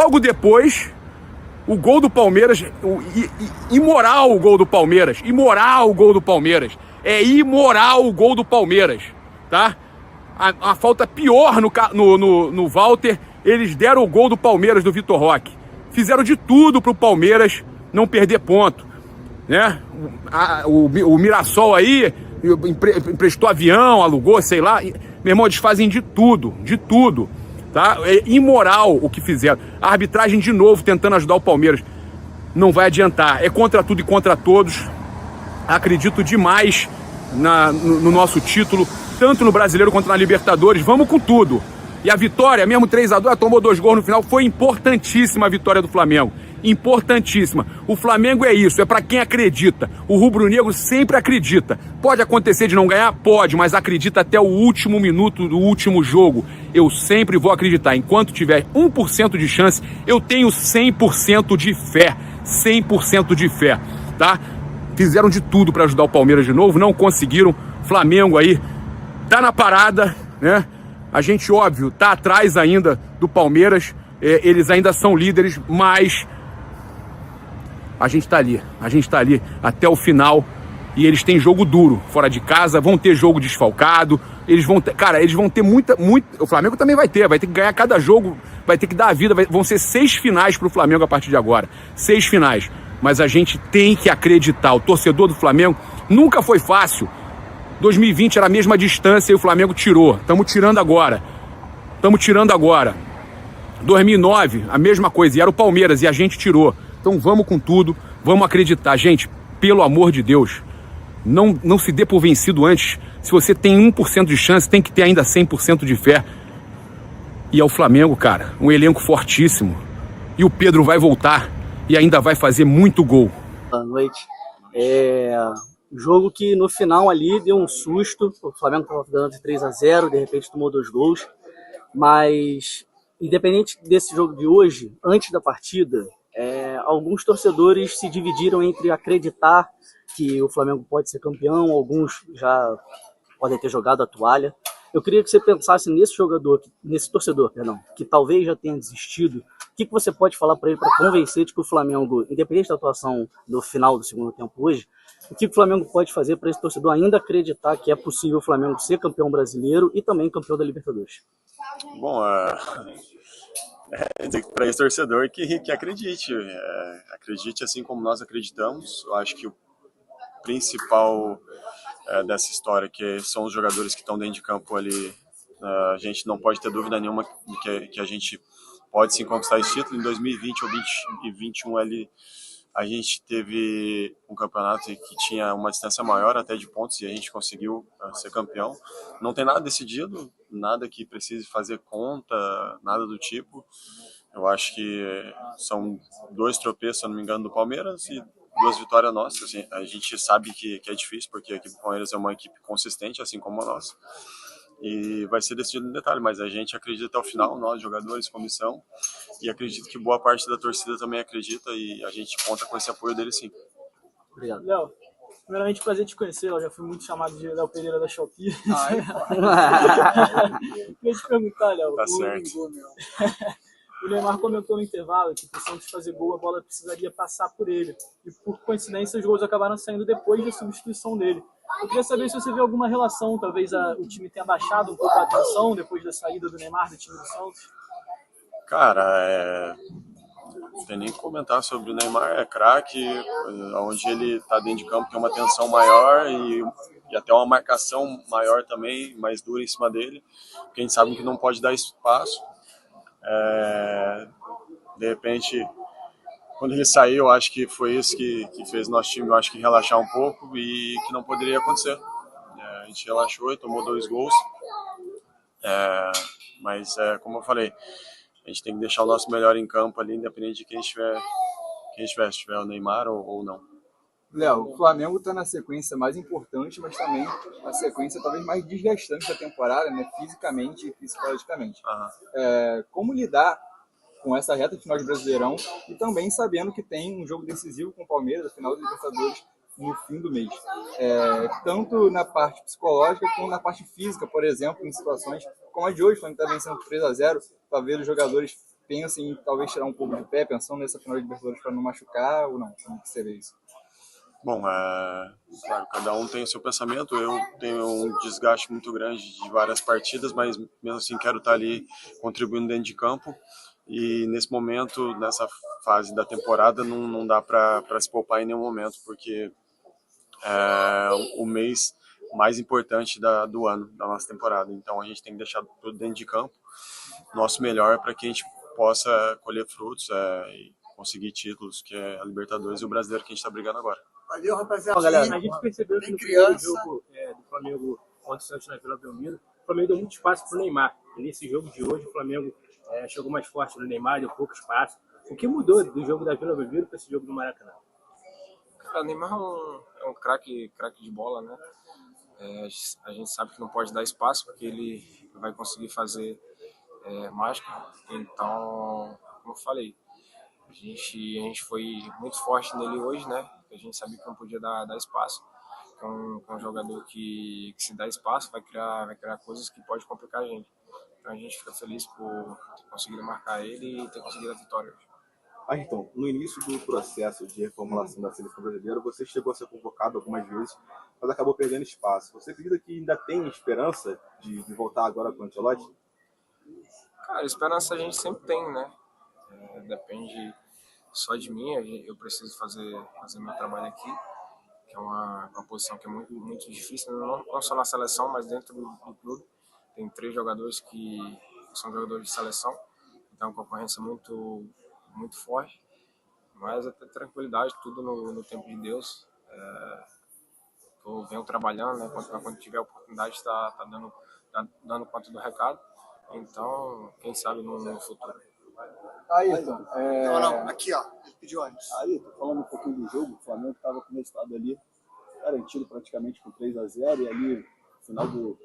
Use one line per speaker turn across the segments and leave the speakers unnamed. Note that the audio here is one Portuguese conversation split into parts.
logo depois, o gol do Palmeiras, imoral o gol do Palmeiras, imoral o gol do Palmeiras, é imoral o gol do Palmeiras, tá? A falta pior no Walter, eles deram o gol do Palmeiras, do Vitor Roque. Fizeram de tudo pro Palmeiras não perder ponto, né? O Mirassol aí emprestou avião, alugou, sei lá. Meu irmão, eles fazem de tudo, tá? É imoral o que fizeram. A arbitragem de novo tentando ajudar o Palmeiras. Não vai adiantar, é contra tudo e contra todos. Acredito demais no nosso título, tanto no Brasileiro quanto na Libertadores. Vamos com tudo. E a vitória, mesmo 3-2, tomou 2 gols no final, foi importantíssima a vitória do Flamengo. Importantíssima. O Flamengo é isso, é pra quem acredita. O rubro-negro sempre acredita. Pode acontecer de não ganhar? Pode, mas acredita até o último minuto do último jogo. Eu sempre vou acreditar. Enquanto tiver 1% de chance, eu tenho 100% de fé. 100% de fé, tá? Fizeram de tudo pra ajudar o Palmeiras de novo, não conseguiram. Flamengo aí tá na parada, né? A gente, óbvio, tá atrás ainda do Palmeiras. Eles ainda são líderes, mas a gente tá ali até o final. E eles têm jogo duro fora de casa, vão ter jogo desfalcado. Eles vão ter muita. O Flamengo também vai ter que ganhar cada jogo, vai ter que dar a vida. Vão ser 6 finais pro Flamengo a partir de agora. 6 finais. Mas a gente tem que acreditar. O torcedor do Flamengo nunca foi fácil. 2020 era a mesma distância e o Flamengo tirou. Estamos tirando agora. 2009, a mesma coisa. E era o Palmeiras e a gente tirou. Então vamos com tudo. Vamos acreditar. Gente, pelo amor de Deus, não se dê por vencido antes. Se você tem 1% de chance, tem que ter ainda 100% de fé. E é o Flamengo, cara. Um elenco fortíssimo. E o Pedro vai voltar e ainda vai fazer muito gol.
Boa noite. Jogo que no final ali deu um susto. O Flamengo estava dando de 3-0, de repente tomou 2 gols. Mas, independente desse jogo de hoje, antes da partida, alguns torcedores se dividiram entre acreditar que o Flamengo pode ser campeão, alguns já podem ter jogado a toalha. Eu queria que você pensasse nesse torcedor, que talvez já tenha desistido. O que você pode falar para ele para convencer de que o Flamengo, independente da atuação do final do segundo tempo hoje, o que o Flamengo pode fazer para esse torcedor ainda acreditar que é possível o Flamengo ser campeão brasileiro e também campeão da Libertadores?
Bom, para esse torcedor que acredite, acredite assim como nós acreditamos. Eu acho que o principal dessa história, que são os jogadores que estão dentro de campo ali, a gente não pode ter dúvida nenhuma de que a gente pode sim conquistar esse título. Em 2020 ou 2021 ali, a gente teve um campeonato que tinha uma distância maior até de pontos e a gente conseguiu ser campeão. Não tem nada decidido, nada que precise fazer conta, nada do tipo. Eu acho que são 2 tropeços, se eu não me engano, do Palmeiras e 2 vitórias nossas. Assim, a gente sabe que é difícil, porque a equipe do Palmeiras é uma equipe consistente, assim como a nossa. E vai ser decidido no detalhe, mas a gente acredita até o final, nós, jogadores, comissão, e acredito que boa parte da torcida também acredita e a gente conta com esse apoio dele, sim.
Obrigado. Léo, primeiramente, prazer te conhecer. Eu já fui muito chamado de Léo Pereira da Shopee. Queria te perguntar, Léo.
Tá certo.
O Neymar comentou no intervalo que, por de fazer gol, a bola precisaria passar por ele. E, por coincidência, os gols acabaram saindo depois da substituição dele. Eu queria saber se você vê alguma relação, talvez o time tenha baixado um pouco a atenção depois da saída do Neymar do time do Santos.
Cara, não tem nem o que comentar sobre o Neymar, é craque, onde ele está dentro de campo tem uma tensão maior e até uma marcação maior também, mais dura em cima dele, porque a gente sabe que não pode dar espaço. De repente, quando ele saiu, eu acho que foi isso que fez nosso time, eu acho que relaxar um pouco e que não poderia acontecer. A gente relaxou e tomou 2 gols, mas como eu falei, a gente tem que deixar o nosso melhor em campo ali, independente de quem estiver, se tiver o Neymar ou não.
Léo, o Flamengo está na sequência mais importante, mas também a sequência talvez mais desgastante da temporada, né, fisicamente e psicologicamente. Como lidar com essa reta final de Brasileirão e também sabendo que tem um jogo decisivo com o Palmeiras, a final da Libertadores, no fim do mês. Tanto na parte psicológica como na parte física, por exemplo, em situações como a de hoje, quando está vencendo 3-0, para ver os jogadores pensa em talvez tirar um pouco de pé, pensando nessa final de Libertadores para não machucar ou não? Como que você vê isso?
Bom, claro, cada um tem o seu pensamento. Eu tenho um desgaste muito grande de várias partidas, mas mesmo assim quero estar ali contribuindo dentro de campo. E nesse momento, nessa fase da temporada, não dá para se poupar em nenhum momento, porque é o mês mais importante do ano, da nossa temporada. Então a gente tem que deixar tudo dentro de campo, nosso melhor, para que a gente possa colher frutos e conseguir títulos, que é a Libertadores e o Brasileiro que a gente está brigando agora.
Valeu, rapaziada.
Galera,
A gente percebeu que no primeiro jogo do Flamengo contra o Santos na Vila Belmiro, o Flamengo deu muito espaço para o Neymar. E nesse jogo de hoje, o Flamengo chegou mais forte no Neymar, deu pouco espaço. O que mudou do jogo da Vila Belmiro para esse jogo do Maracanã?
Cara, o Neymar é um craque de bola, né? A gente sabe que não pode dar espaço, porque ele vai conseguir fazer mágica. Então, como eu falei, a gente foi muito forte nele hoje, né? A gente sabia que não podia dar espaço. É um jogador que se dá espaço, vai criar coisas que pode complicar a gente. Então a gente fica feliz por ter conseguido marcar ele e ter conseguido a vitória hoje.
Então, no início do processo de reformulação da seleção brasileira, você chegou a ser convocado algumas vezes, mas acabou perdendo espaço. Você acredita que ainda tem esperança de voltar agora com o Ancelotti?
Cara, esperança a gente sempre tem, né? Depende só de mim, eu preciso fazer meu trabalho aqui, que é uma posição que é muito, muito difícil, não só na seleção, mas dentro do clube. Tem 3 jogadores que são jogadores de seleção, então a concorrência é muito, muito forte, mas até tranquilidade, tudo no tempo de Deus. Venho trabalhando, né? Quando tiver oportunidade, está dando conta do recado, então quem sabe no futuro.
Ayrton,
Não, aqui ó, ele pediu antes.
Ayrton, falando um pouquinho do jogo, o Flamengo estava com o resultado ali garantido praticamente com 3-0 e ali no final do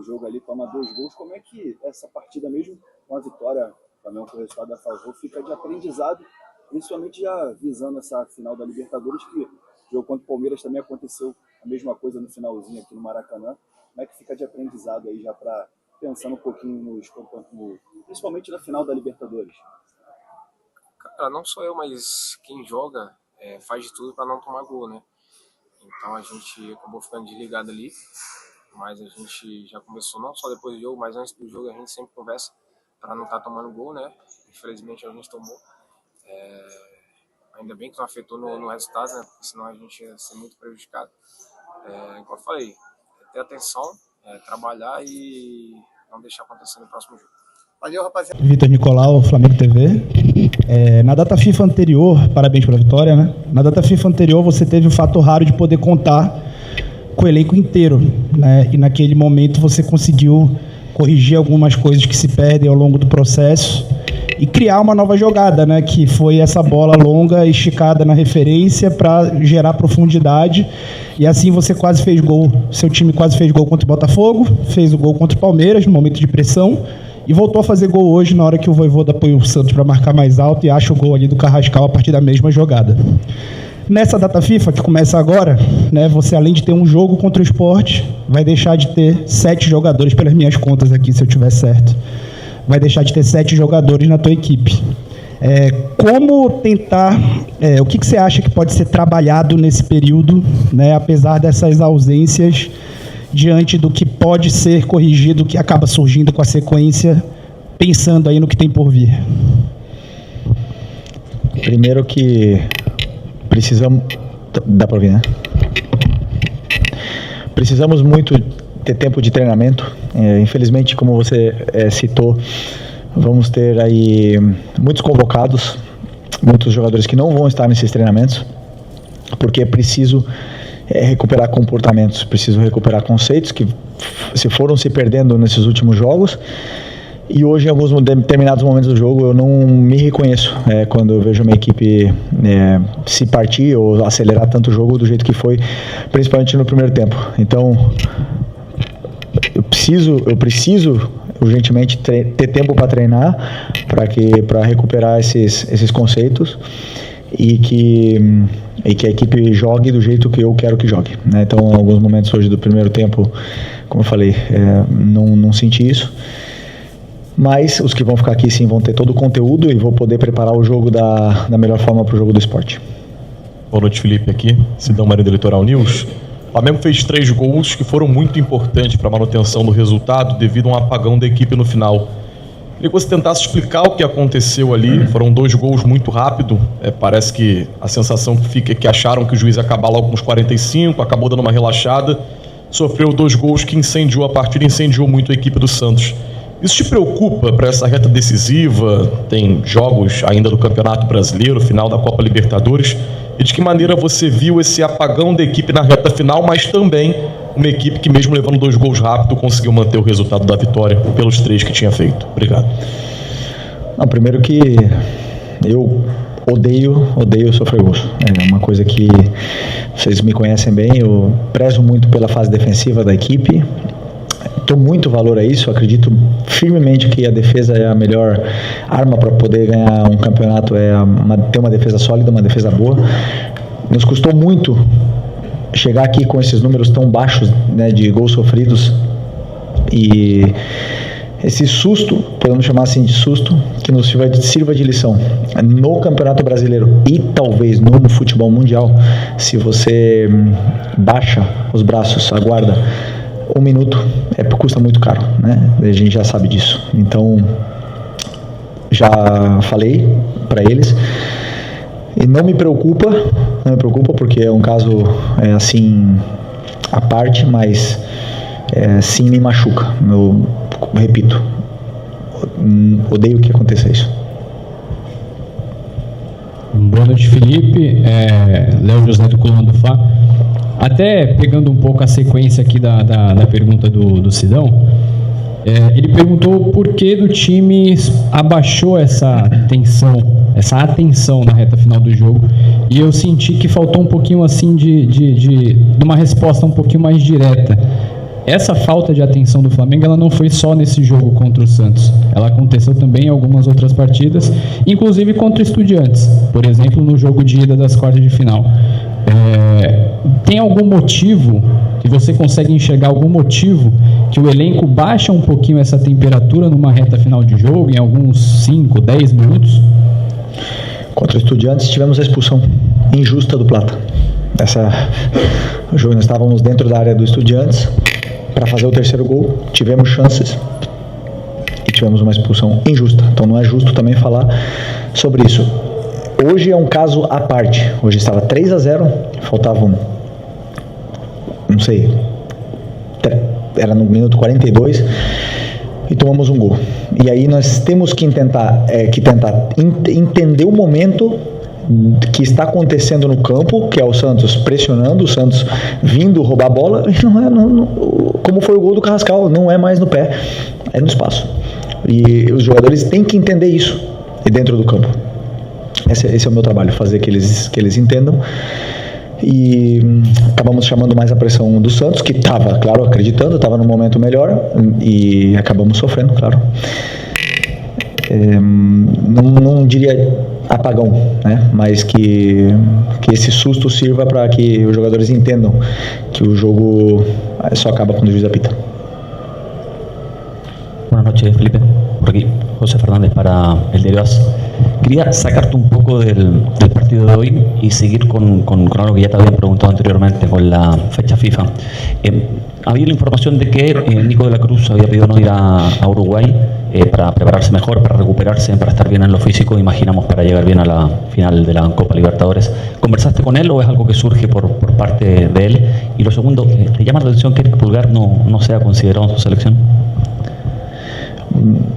jogo ali toma 2 gols. Como é que essa partida, mesmo com a vitória, o Flamengo com o resultado a favor, fica de aprendizado, principalmente já visando essa final da Libertadores, que o jogo contra o Palmeiras também aconteceu a mesma coisa no finalzinho aqui no Maracanã. Como é que fica de aprendizado aí já para pensando um pouquinho principalmente na final da Libertadores?
Cara, não sou eu, mas quem joga faz de tudo para não tomar gol, né? Então a gente acabou ficando desligado ali, mas a gente já começou não só depois do jogo, mas antes do jogo a gente sempre conversa para não estar tomando gol, né? Infelizmente a gente tomou. Ainda bem que não afetou no resultado, né? Porque senão a gente ia ser muito prejudicado. Como eu falei, ter atenção, trabalhar e não deixar acontecer no próximo jogo.
Valeu, rapaziada.
Vitor Nicolau, Flamengo TV. Na data FIFA anterior, parabéns pela vitória, né? Na data FIFA anterior você teve o fato raro de poder contar com o elenco inteiro, né? E naquele momento você conseguiu corrigir algumas coisas que se perdem ao longo do processo e criar uma nova jogada, né? Que foi essa bola longa esticada na referência para gerar profundidade. E assim você quase fez gol. Seu time quase fez gol contra o Botafogo, fez o gol contra o Palmeiras no momento de pressão e voltou a fazer gol hoje na hora que o Vojvoda apoia o Santos para marcar mais alto e acha o gol ali do Carrascal a partir da mesma jogada. Nessa data FIFA, que começa agora, né, você além de ter um jogo contra o Sport, vai deixar de ter 7 jogadores, pelas minhas contas aqui, se eu tiver certo. Vai deixar de ter 7 jogadores na tua equipe. Como tentar... o que você acha que pode ser trabalhado nesse período, né, apesar dessas ausências, diante do que pode ser corrigido, que acaba surgindo com a sequência, pensando aí no que tem por vir?
Primeiro que precisamos... Dá para ouvir, né? Precisamos muito ter tempo de treinamento. Infelizmente, como você citou, vamos ter aí muitos convocados, muitos jogadores que não vão estar nesses treinamentos, porque é preciso recuperar comportamentos, preciso recuperar conceitos que se foram se perdendo nesses últimos jogos. E hoje, em alguns determinados momentos do jogo, eu não me reconheço quando eu vejo a minha equipe se partir ou acelerar tanto o jogo do jeito que foi, principalmente no primeiro tempo. Então, eu preciso urgentemente ter tempo para treinar, para recuperar esses conceitos e que a equipe jogue do jeito que eu quero que jogue, né? Então, em alguns momentos hoje do primeiro tempo, como eu falei, não senti isso. Mas os que vão ficar aqui sim vão ter todo o conteúdo e vou poder preparar o jogo da melhor forma para o jogo do esporte.
Boa noite, Felipe, aqui, Sidão Maria do Litoral News. O Flamengo fez 3 gols que foram muito importantes para a manutenção do resultado devido a um apagão da equipe no final. Queria que você tentasse explicar o que aconteceu ali. Foram 2 gols muito rápido. Parece que a sensação que fica é que acharam que o juiz ia acabar logo com os 45, acabou dando uma relaxada. Sofreu 2 gols que incendiou a partida, incendiou muito a equipe do Santos. Isso te preocupa para essa reta decisiva? Tem jogos ainda do Campeonato Brasileiro, final da Copa Libertadores. E de que maneira você viu esse apagão da equipe na reta final, mas também uma equipe que, mesmo levando 2 gols rápido, conseguiu manter o resultado da vitória pelos 3 que tinha feito? Obrigado.
Não, primeiro que eu odeio sofrer gols. É uma coisa que vocês me conhecem bem, eu prezo muito pela fase defensiva da equipe. Dou muito valor a isso, acredito firmemente que a defesa é a melhor arma para poder ganhar um campeonato, ter uma defesa sólida, uma defesa boa. Nos custou muito chegar aqui com esses números tão baixos, né, de gols sofridos, e esse susto, podemos chamar assim de susto, que nos sirva de lição no Campeonato Brasileiro e talvez no futebol mundial. Se você baixa os braços, aguarda 1 minuto, custa muito caro, né? A gente já sabe disso. Então, já falei para eles e não me preocupa porque é um caso assim à parte, mas sim me machuca. Eu repito, odeio que aconteça isso.
Boa noite, Felipe. Léo José do Coluna do Fla. Até pegando um pouco a sequência aqui da pergunta do Sidão, ele perguntou por que do time abaixou essa atenção na reta final do jogo, e eu senti que faltou um pouquinho assim de uma resposta um pouquinho mais direta. Essa falta de atenção do Flamengo, ela não foi só nesse jogo contra o Santos, ela aconteceu também em algumas outras partidas, inclusive contra o Estudiantes, por exemplo, no jogo de ida das quartas de final. Tem algum motivo que você consegue enxergar, algum motivo que o elenco baixa um pouquinho essa temperatura numa reta final de jogo, em alguns 5, 10 minutos?
Contra o Estudiantes tivemos a expulsão injusta do Plata. O jogo, nós estávamos dentro da área do Estudiantes para fazer o 3º gol, tivemos chances e tivemos uma expulsão injusta. Então não é justo também falar sobre isso. Hoje é um caso à parte. Hoje estava 3-0, faltavam, não sei, era no minuto 42 e tomamos um gol. E aí nós temos que tentar entender o momento que está acontecendo no campo, que é o Santos pressionando, o Santos vindo roubar a bola, e como foi o gol do Carrascal, não é mais no pé, é no espaço. E os jogadores têm que entender isso dentro do campo. Esse é o meu trabalho, fazer que eles entendam. E acabamos chamando mais a pressão do Santos, que estava, claro, acreditando, estava no momento melhor, e acabamos sofrendo, claro. Não diria apagão, né? Mas que esse susto sirva para que os jogadores entendam que o jogo só acaba quando o juiz apita.
Buenas noches, Felipe. Por aquí, José Fernández para el Diario AS. Quería sacarte un poco del partido de hoy y seguir con algo que ya te habían preguntado anteriormente con la fecha FIFA. Había la información de que Nico de la Cruz había pedido no ir a Uruguay para prepararse mejor, para recuperarse, para estar bien en lo físico, imaginamos, para llegar bien a la final de la Copa Libertadores. ¿Conversaste con él o es algo que surge por parte de él? Y lo segundo, ¿te llama la atención que Eric Pulgar no sea considerado en su selección?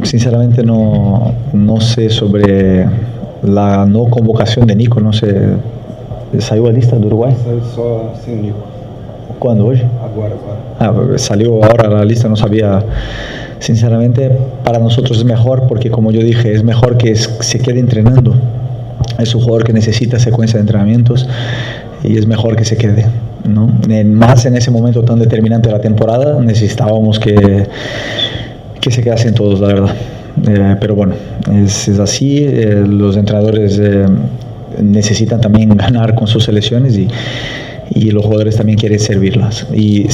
Sinceramente no sé sobre la no convocación de Nico, no sé. ¿Salió a lista de Uruguay?
Saiu só sem o Nico.
¿Cuándo? ¿Hoy?
Agora.
Salió ahora la lista, no sabía. Sinceramente, para nosotros es mejor porque, como yo dije, es mejor que se quede entrenando. Es un jugador que necesita secuencia de entrenamientos y es mejor que se quede, ¿no? Más en ese momento tan determinante de la temporada, necesitábamos que se quedasen todos, la verdad. Pero bueno, es así. Los entrenadores necesitan también ganar con sus selecciones y los jugadores también quieren servirlo. Y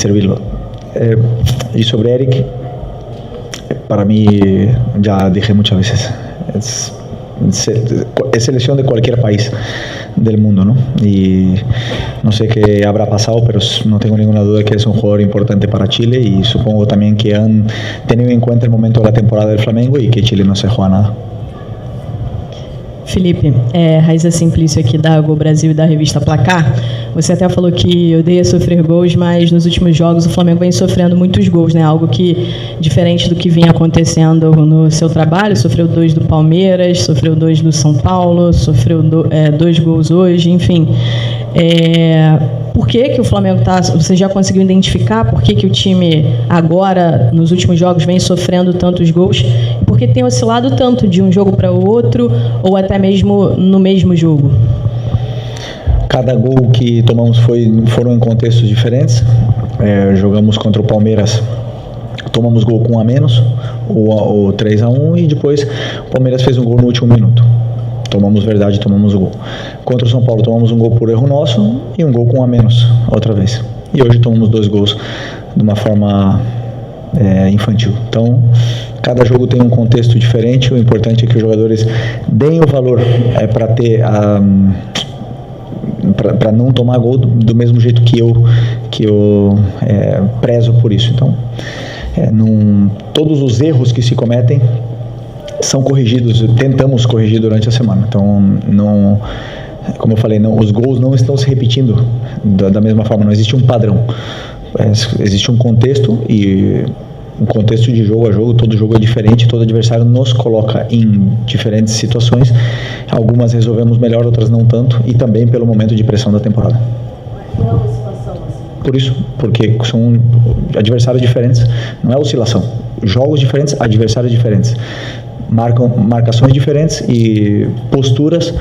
sobre Eric, para mí, ya dije muchas veces, es selección de cualquier país del mundo, ¿no? Y no sé qué habrá pasado, pero no tengo ninguna duda de que es un jugador importante para Chile, y supongo también que han tenido en cuenta el momento de la temporada del Flamengo y que Chile no se juega nada.
Felipe, Raíssa Simplício aqui da Gol Brasil e da revista Placar. Você até falou que odeia sofrer gols, mas nos últimos jogos o Flamengo vem sofrendo muitos gols, né? Algo que, diferente do que vinha acontecendo no seu trabalho, sofreu 2 do Palmeiras, sofreu 2 do São Paulo, sofreu 2 gols hoje, enfim. Por que o Flamengo está... Você já conseguiu identificar por que o time agora, nos últimos jogos, vem sofrendo tantos gols? E por que tem oscilado tanto de um jogo para o outro, ou até mesmo no mesmo jogo?
Cada gol que tomamos foram em contextos diferentes. Jogamos contra o Palmeiras, tomamos gol com 1 a menos, o 3-1, e depois o Palmeiras fez um gol no último minuto. Tomamos o gol. Contra o São Paulo tomamos um gol por erro nosso e um gol com 1 a menos outra vez. E hoje tomamos 2 gols de uma forma infantil. Então, cada jogo tem um contexto diferente. O importante é que os jogadores deem o valor para ter para não tomar gol do mesmo jeito que eu prezo por isso. Então, todos os erros que se cometem são corrigidos, tentamos corrigir durante a semana. Então, como eu falei, os gols não estão se repetindo da mesma forma, não existe um padrão. Existe um contexto, e um contexto de jogo a jogo, todo jogo é diferente, todo adversário nos coloca em diferentes situações. Algumas resolvemos melhor, outras não tanto, e também pelo momento de pressão da temporada. Por isso, porque são adversários diferentes, não é oscilação. Jogos diferentes, adversários diferentes. Marcações diferentes e posturas,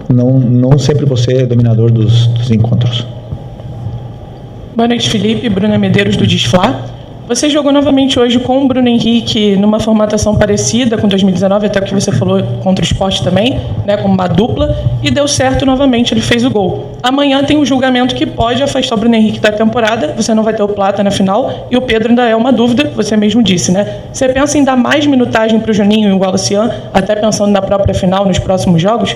não sempre você é dominador dos encontros.
Boa noite, Felipe. Bruna Medeiros, do Desflá. Você jogou novamente hoje com o Bruno Henrique numa formatação parecida com 2019, até o que você falou contra o Sport também, né, como uma dupla, e deu certo novamente, ele fez o gol. Amanhã tem um julgamento que pode afastar o Bruno Henrique da temporada, você não vai ter o Plata na final, e o Pedro ainda é uma dúvida, você mesmo disse, né? Você pensa em dar mais minutagem para o Juninho e o Wallacian, até pensando na própria final, nos próximos jogos?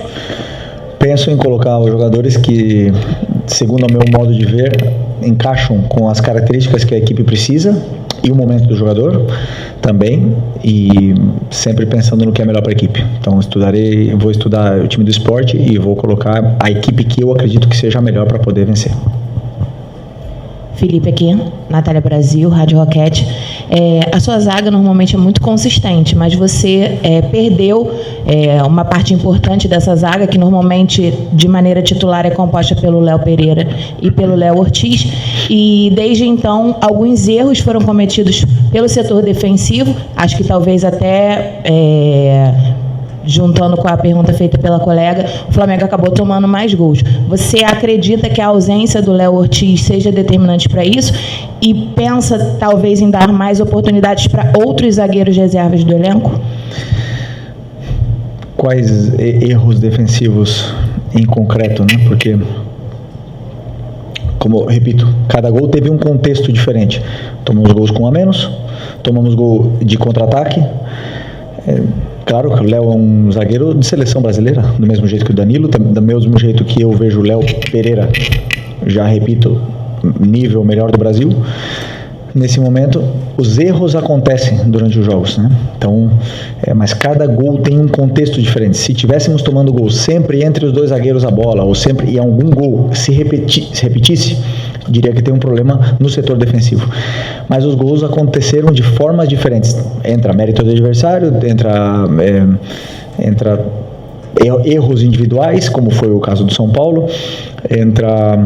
Penso em colocar os jogadores que, segundo o meu modo de ver, encaixam com as características que a equipe precisa e o momento do jogador também, e sempre pensando no que é melhor para a equipe. Então vou estudar o time do Sport e vou colocar a equipe que eu acredito que seja a melhor para poder vencer.
Felipe aqui, Natália Brasil, Rádio Roquete. A sua zaga normalmente é muito consistente, mas você perdeu uma parte importante dessa zaga, que normalmente de maneira titular é composta pelo Léo Pereira e pelo Léo Ortiz, e desde então alguns erros foram cometidos pelo setor defensivo, acho que talvez até juntando com a pergunta feita pela colega, o Flamengo acabou tomando mais gols. Você acredita que a ausência do Léo Ortiz seja determinante para isso? E pensa, talvez, em dar mais oportunidades para outros zagueiros reservas do elenco?
Quais erros defensivos em concreto, né? Porque, como eu repito, cada gol teve um contexto diferente. Tomamos gols com 1 a menos, tomamos gol de contra-ataque. Claro que o Léo é um zagueiro de seleção brasileira, do mesmo jeito que o Danilo, do mesmo jeito que eu vejo o Léo Pereira, já repito, nível melhor do Brasil. Nesse momento, os erros acontecem durante os jogos, né? Então, mas cada gol tem um contexto diferente. Se tivéssemos tomando gol sempre entre os 2 zagueiros a bola, ou sempre e algum gol se repetisse, diria que tem um problema no setor defensivo. Mas os gols aconteceram de formas diferentes. Entra mérito do adversário, entra erros individuais, como foi o caso do São Paulo, entra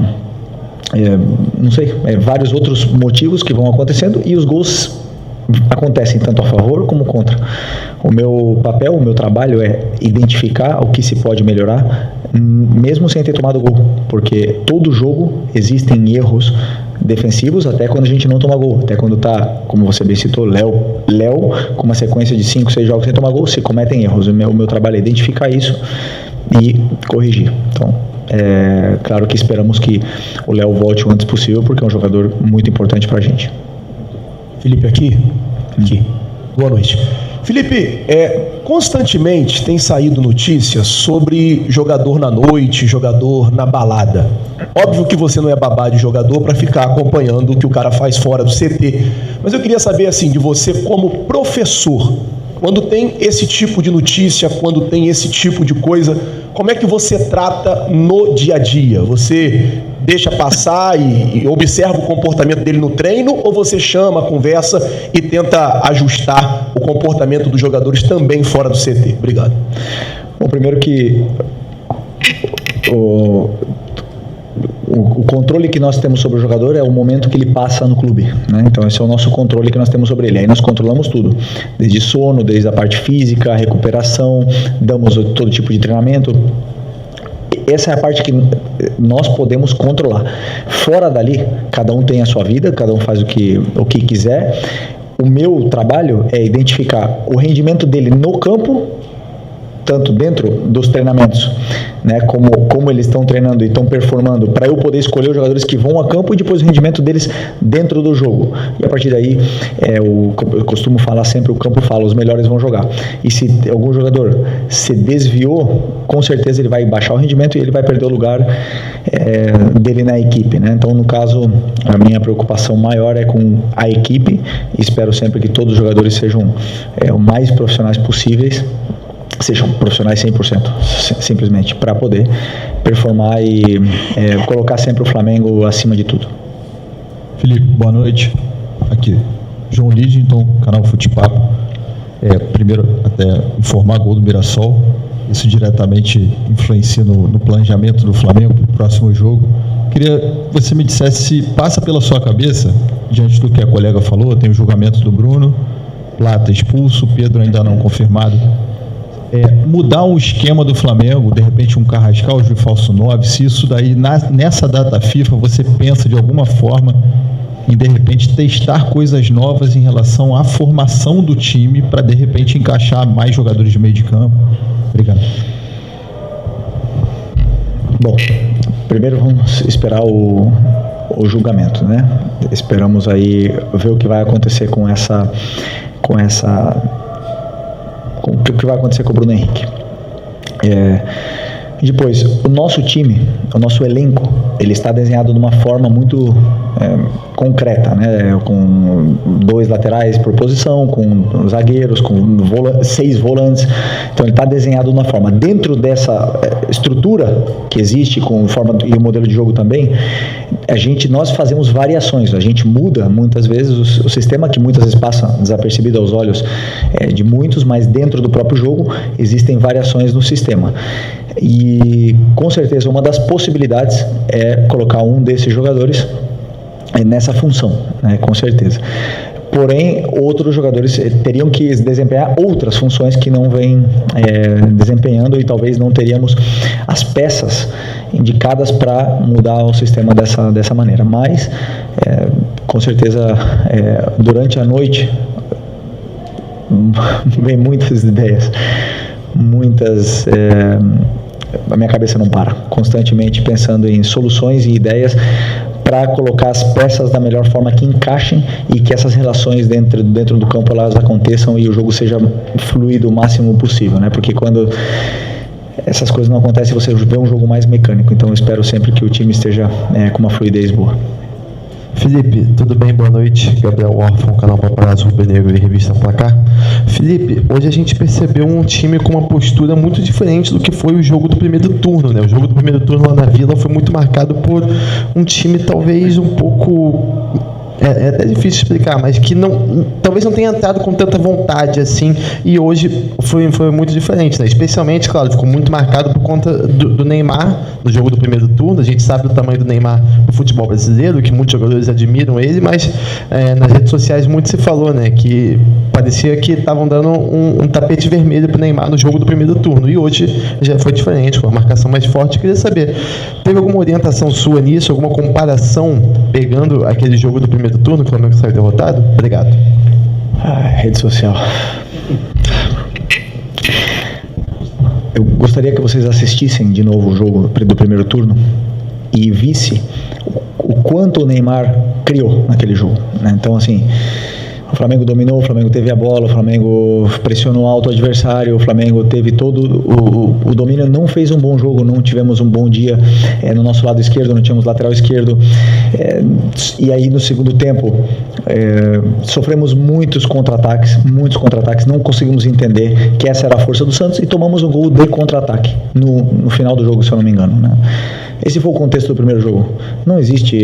vários outros motivos que vão acontecendo, e os gols acontecem tanto a favor como contra. O meu papel, o meu trabalho é identificar o que se pode melhorar, mesmo sem ter tomado gol, porque todo jogo existem erros defensivos, até quando a gente não toma gol, até quando tá, como você bem citou, Léo com uma sequência de 5, 6 jogos sem tomar gol, se cometem erros. O meu trabalho é identificar isso e corrigir. Então, claro que esperamos que o Léo volte o antes possível, porque é um jogador muito importante pra gente.
Felipe, aqui.
Boa noite. Felipe, constantemente tem saído notícias sobre jogador na noite, jogador na balada. Óbvio que você não é babá de jogador para ficar acompanhando o que o cara faz fora do CT. Mas eu queria saber, assim, de você como professor, quando tem esse tipo de notícia, quando tem esse tipo de coisa, como é que você trata no dia a dia? Você deixa passar e observa o comportamento dele no treino, ou você chama, conversa e tenta ajustar o comportamento dos jogadores também fora do CT? Obrigado.
Bom, primeiro que o controle que nós temos sobre o jogador é o momento que ele passa no clube, né? Então esse é o nosso controle que nós temos sobre ele. Aí nós controlamos tudo, desde sono, desde a parte física, a recuperação, damos todo tipo de treinamento. Essa é a parte que nós podemos controlar. Fora dali, cada um tem a sua vida, cada um faz o que quiser. O meu trabalho é identificar o rendimento dele no campo, tanto dentro dos treinamentos, né, como eles estão treinando e estão performando, para eu poder escolher os jogadores que vão a campo e depois o rendimento deles dentro do jogo. E a partir daí, eu costumo falar sempre, o campo fala, os melhores vão jogar. E se algum jogador se desviou, com certeza ele vai baixar o rendimento e ele vai perder o lugar dele na equipe, né? Então, no caso, a minha preocupação maior é com a equipe. Espero sempre que todos os jogadores sejam o mais profissionais possíveis, sejam profissionais 100%, simplesmente, para poder performar e colocar sempre o Flamengo acima de tudo.
Felipe, boa noite. Aqui, João Lidington, canal Futepapo. Primeiro, até informar gol do Mirassol. Isso diretamente influencia no planejamento do Flamengo para o próximo jogo. Queria que você me dissesse se passa pela sua cabeça, diante do que a colega falou, tem o julgamento do Bruno, Plata expulso, Pedro ainda não confirmado. Mudar o esquema do Flamengo, de repente um Carrascal de falso 9, se isso daí, nessa data FIFA, você pensa de alguma forma em, de repente, testar coisas novas em relação à formação do time para, de repente, encaixar mais jogadores de meio de campo? Obrigado. Bom,
primeiro vamos esperar o julgamento, né? Esperamos aí ver o que vai acontecer com o que vai acontecer com o Bruno Henrique. Depois, o nosso time, o nosso elenco, ele está desenhado de uma forma muito concreta, né? Com 2 laterais por posição, com zagueiros, com 6 volantes. Então, ele está desenhado de uma forma. Dentro dessa estrutura que existe, com forma e o modelo de jogo também, nós fazemos variações. A gente muda muitas vezes o sistema, que muitas vezes passa desapercebido aos olhos de muitos, mas dentro do próprio jogo existem variações no sistema. E com certeza uma das possibilidades é colocar um desses jogadores nessa função, né? Com certeza. Porém, outros jogadores teriam que desempenhar outras funções que não vêm desempenhando, e talvez não teríamos as peças indicadas para mudar o sistema dessa maneira. Mas, com certeza, durante a noite, vem muitas ideias, a minha cabeça não para, constantemente pensando em soluções e ideias para colocar as peças da melhor forma que encaixem e que essas relações dentro do campo elas aconteçam e o jogo seja fluido o máximo possível, né? Porque quando essas coisas não acontecem, você vê um jogo mais mecânico. Então eu espero sempre que o time esteja com uma fluidez boa.
Felipe, tudo bem? Boa noite. Gabriel Orfão, canal Paparazzo Rubro-Negro e Revista Placar. Felipe, hoje a gente percebeu um time com uma postura muito diferente do que foi o jogo do primeiro turno, né? O jogo do primeiro turno lá na Vila foi muito marcado por um time talvez um pouco... É até difícil explicar, mas que talvez não tenha entrado com tanta vontade assim, e hoje foi muito diferente, né? Especialmente, claro, ficou muito marcado por conta do Neymar no jogo do primeiro turno. A gente sabe o tamanho do Neymar no futebol brasileiro, que muitos jogadores admiram ele, mas nas redes sociais muito se falou, né, que parecia que estavam dando um tapete vermelho pro Neymar no jogo do primeiro turno, e hoje já foi diferente, com a marcação mais forte. Eu queria saber, teve alguma orientação sua nisso, alguma comparação pegando aquele jogo do primeiro turno que o Flamengo saiu derrotado? Obrigado.
Rede social. Eu gostaria que vocês assistissem de novo o jogo do primeiro turno e visse o quanto o Neymar criou naquele jogo, né? Então, assim, O Flamengo dominou, o Flamengo teve a bola, o Flamengo pressionou alto o adversário, o Flamengo teve todo o domínio, não fez um bom jogo, não tivemos um bom dia no nosso lado esquerdo, não tínhamos lateral esquerdo, e aí no segundo tempo sofremos muitos contra-ataques, não conseguimos entender que essa era a força do Santos e tomamos um gol de contra-ataque no final do jogo, se eu não me engano, né? Esse foi o contexto do primeiro jogo. Não existe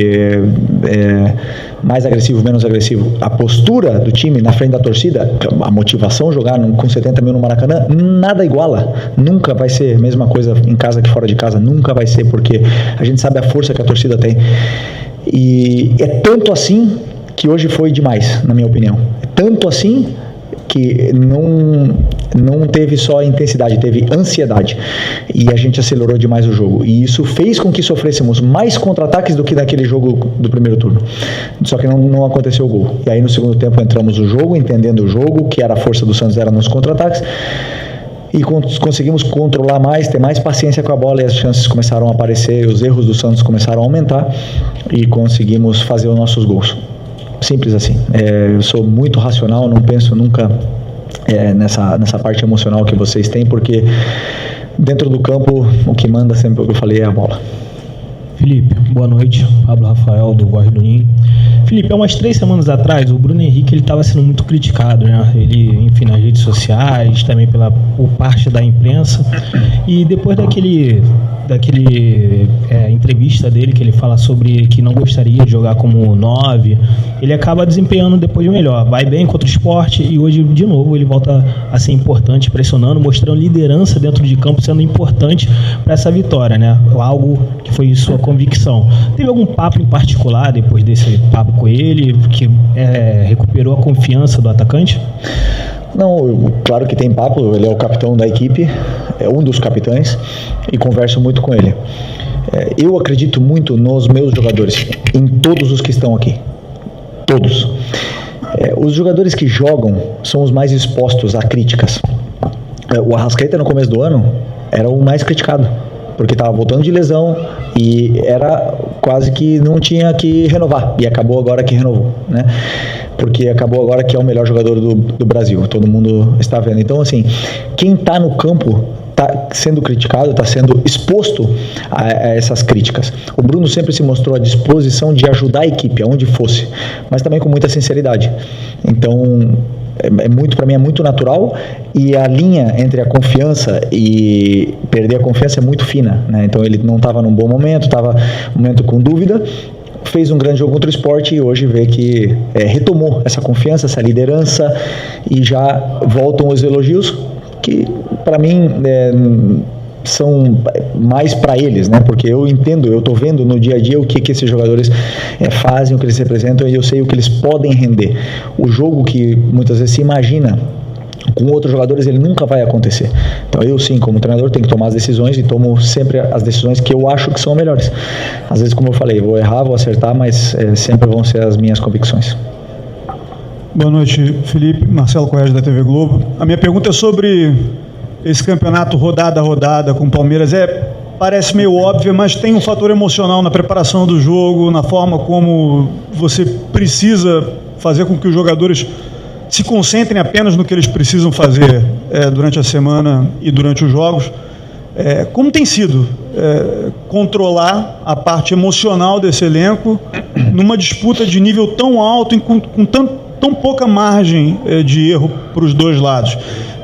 mais agressivo, menos agressivo. A postura do time na frente da torcida, a motivação, jogar com 70 mil no Maracanã, nada iguala. Nunca vai ser a mesma coisa em casa que fora de casa. Nunca vai ser, porque a gente sabe a força que a torcida tem. E é tanto assim que hoje foi demais, na minha opinião. É tanto assim que não teve só intensidade, teve ansiedade, e a gente acelerou demais o jogo, e isso fez com que sofrêssemos mais contra-ataques do que naquele jogo do primeiro turno, só que não aconteceu o gol. E aí no segundo tempo entramos no jogo, entendendo o jogo, que era a força do Santos era nos contra-ataques, e conseguimos controlar mais, ter mais paciência com a bola, e as chances começaram a aparecer, os erros do Santos começaram a aumentar, e conseguimos fazer os nossos gols. Simples assim. Eu sou muito racional, não penso nunca nessa parte emocional que vocês têm, porque dentro do campo o que manda sempre, o que eu falei, é a bola.
Felipe, boa noite. Pablo Rafael, do Voz do Ninho. Felipe, há umas 3 semanas atrás, o Bruno Henrique estava sendo muito criticado, né? Ele, enfim, nas redes sociais, também por parte da imprensa. E depois daquele entrevista dele, que ele fala sobre que não gostaria de jogar como 9, ele acaba desempenhando depois melhor. Vai bem contra o Sport e hoje, de novo, ele volta a ser importante, pressionando, mostrando liderança dentro de campo, sendo importante para essa vitória, né? Algo que foi sua convicção. Teve algum papo em particular depois desse papo com ele, que recuperou a confiança do atacante?
Não, claro que tem papo, ele é o capitão da equipe, é um dos capitães, e converso muito com ele. Eu acredito muito nos meus jogadores, em todos os que estão aqui, todos. Os jogadores que jogam são os mais expostos a críticas. O Arrascaeta no começo do ano era o mais criticado, porque estava voltando de lesão e era quase que não tinha que renovar, e acabou agora que renovou, né? Porque acabou agora que é o melhor jogador do Brasil, todo mundo está vendo. Então, assim, quem está no campo está sendo criticado, está sendo exposto a essas críticas. O Bruno sempre se mostrou à disposição de ajudar a equipe, aonde fosse, mas também com muita sinceridade. Então, para mim é muito natural, e a linha entre a confiança e perder a confiança é muito fina, né? Então ele não estava num bom momento, estava num momento com dúvida, fez um grande jogo contra o Sport e hoje vê que retomou essa confiança, essa liderança, e já voltam os elogios que para mim são mais para eles, né? Porque eu entendo, eu estou vendo no dia a dia o que esses jogadores fazem, o que eles representam, e eu sei o que eles podem render. O jogo que muitas vezes se imagina com outros jogadores, ele nunca vai acontecer. Então eu sim, como treinador, tenho que tomar as decisões, e tomo sempre as decisões que eu acho que são melhores. Às vezes, como eu falei, vou errar, vou acertar, mas sempre vão ser as minhas convicções.
Boa noite, Felipe. Marcelo Correia, da TV Globo. A minha pergunta é sobre esse campeonato rodada a rodada com o Palmeiras. Parece meio óbvio, mas tem um fator emocional na preparação do jogo, na forma como você precisa fazer com que os jogadores se concentrem apenas no que eles precisam fazer durante a semana e durante os jogos. Como tem sido controlar a parte emocional desse elenco numa disputa de nível tão alto e com tão pouca margem de erro para os dois lados?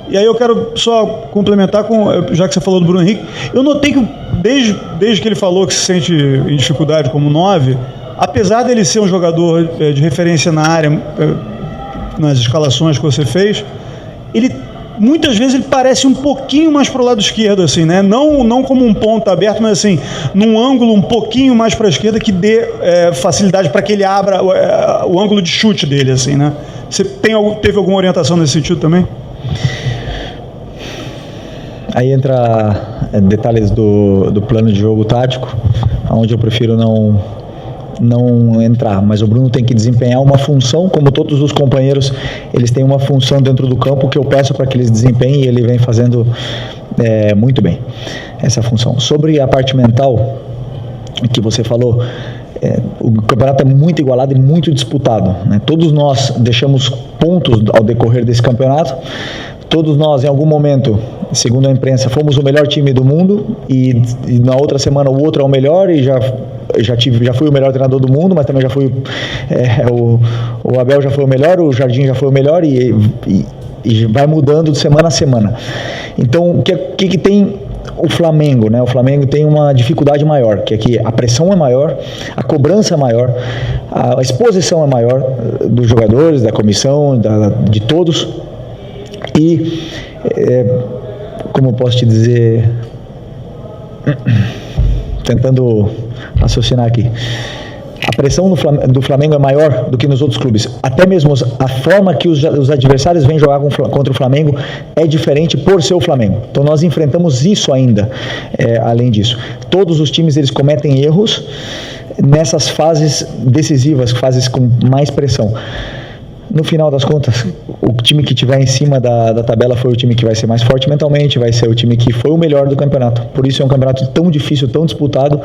E aí eu quero só complementar, já que você falou do Bruno Henrique, eu notei que desde que ele falou que se sente em dificuldade como 9, apesar dele ser um jogador de referência na área, nas escalações que você fez, muitas vezes ele parece um pouquinho mais para o lado esquerdo, assim, né? Não como um ponta aberto, mas assim, num ângulo um pouquinho mais para a esquerda, que dê facilidade para que ele abra o ângulo de chute dele, assim, né? Você teve alguma orientação nesse sentido também?
Aí entra detalhes do plano de jogo tático, onde eu prefiro não entrar, mas o Bruno tem que desempenhar uma função, como todos os companheiros, eles têm uma função dentro do campo que eu peço para que eles desempenhem, e ele vem fazendo muito bem essa função. Sobre a parte mental que você falou, O campeonato é muito igualado e muito disputado, né? Todos nós deixamos pontos ao decorrer desse campeonato. Todos nós, em algum momento, segundo a imprensa, fomos o melhor time do mundo e na outra semana o outro é o melhor e já fui o melhor treinador do mundo, mas também já fui o Abel já foi o melhor, o Jardim já foi o melhor e vai mudando de semana a semana. Então, o que tem o Flamengo, né? O Flamengo tem uma dificuldade maior, que é que a pressão é maior, a cobrança é maior, a exposição é maior dos jogadores, da comissão, de todos. E, como eu posso te dizer, tentando raciocinar aqui, a pressão do Flamengo é maior do que nos outros clubes. Até mesmo a forma que os adversários vêm jogar contra o Flamengo é diferente por ser o Flamengo. Então nós enfrentamos isso ainda, além disso. Todos os times eles cometem erros nessas fases decisivas, fases com mais pressão. No final das contas, o time que estiver em cima da tabela foi o time que vai ser mais forte mentalmente, vai ser o time que foi o melhor do campeonato. Por isso é um campeonato tão difícil, tão disputado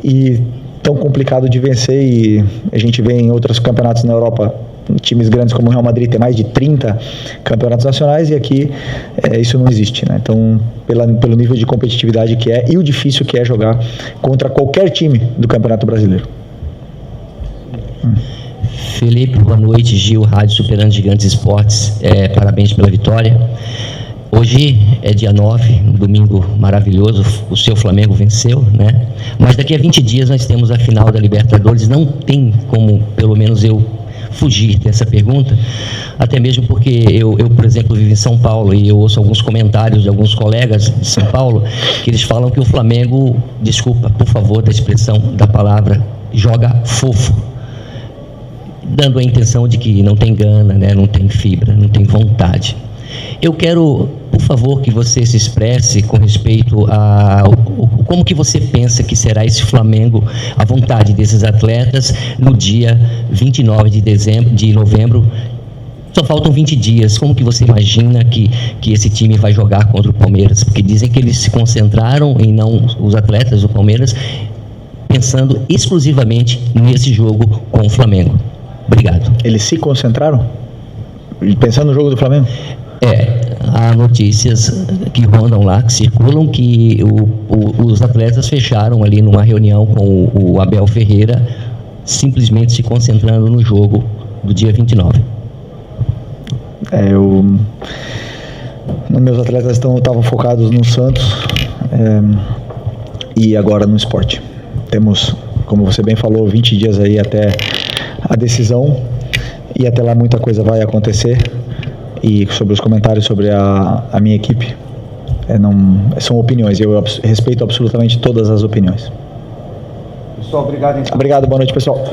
e tão complicado de vencer. E a gente vê em outros campeonatos na Europa, times grandes como o Real Madrid tem mais de 30 campeonatos nacionais e aqui isso não existe, né? Então, pelo nível de competitividade que é e o difícil que é jogar contra qualquer time do Campeonato Brasileiro.
Felipe, boa noite. Gil, Rádio Superando Gigantes Esportes. Parabéns pela vitória. Hoje é dia 9, um domingo maravilhoso. O seu Flamengo venceu, né? Mas daqui a 20 dias nós temos a final da Libertadores. Não tem como, pelo menos eu, fugir dessa pergunta. Até mesmo porque eu, por exemplo, vivo em São Paulo e eu ouço alguns comentários de alguns colegas de São Paulo que eles falam que o Flamengo, desculpa, por favor, da expressão, da palavra, joga fofo, dando a intenção de que não tem gana, né? Não tem fibra, não tem vontade. Eu quero, por favor, que você se expresse com respeito a como que você pensa que será esse Flamengo, a vontade desses atletas no dia 29 de novembro. Só faltam 20 dias. Como que você imagina que esse time vai jogar contra o Palmeiras? Porque dizem que eles se concentraram em não, os atletas do Palmeiras, pensando exclusivamente nesse jogo com o Flamengo. Obrigado.
Eles se concentraram? Pensando no jogo do Flamengo?
Há notícias que rondam lá, que circulam, que os atletas fecharam ali numa reunião com o Abel Ferreira, simplesmente se concentrando no jogo do dia 29.
Meus atletas estavam focados no Santos e agora no esporte. Temos, como você bem falou, 20 dias aí até a decisão e até lá muita coisa vai acontecer. E sobre os comentários sobre a minha equipe, são opiniões, eu respeito absolutamente todas as opiniões.
Pessoal, obrigado.
Obrigado, boa noite, pessoal.